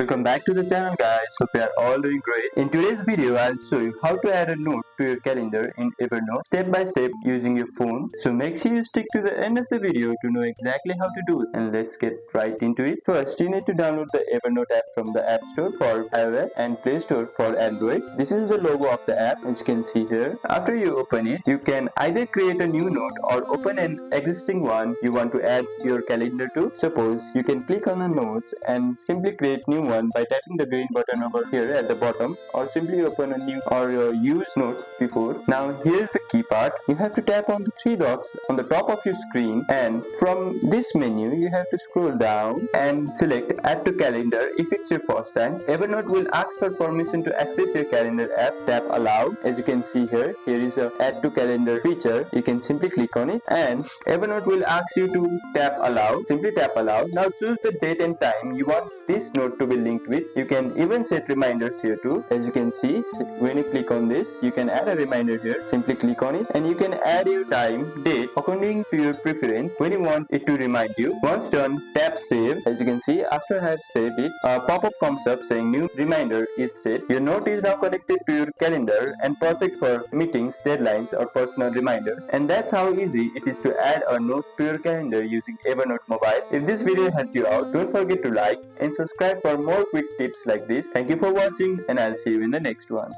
Welcome back to the channel, guys. Hope you are all doing great. In today's video, I'll show you how to add a note to your calendar in Evernote step by step using your phone. So make sure you stick to the end of the video to know exactly how to do it. And let's get right into it. First, you need to download the Evernote app from the App Store for iOS and Play Store for Android. This is the logo of the app, as you can see here. After you open it, you can either create a new note or open an existing one you want to add your calendar to. Suppose you can click on the notes and simply create new one by tapping the green button over here at the bottom, or simply open a new or used note before. Now here's the key part. You have to tap on the three dots on the top of your screen, and from this menu you have to scroll down and select add to calendar. If it's your first time, Evernote will ask for permission to access your calendar app. Tap allow. As you can see here is a add to calendar feature. You can simply click on it and Evernote will ask you to tap allow. Simply tap allow. Now choose the date and time you want this note to be linked with. You can even set reminders here too. As you can see, when you click on this, you can add a reminder here. Simply click on it and you can add your time, date according to your preference when you want it to remind you. Once done, tap save. As you can see, after I have saved it, a pop-up comes up saying new reminder is set. Your note is now connected to your calendar and perfect for meetings, deadlines, or personal reminders. And that's how easy it is to add a note to your calendar using Evernote mobile. If this video helped you out, don't forget to like and subscribe for more quick tips like this. Thank you for watching, and I'll see you in the next one.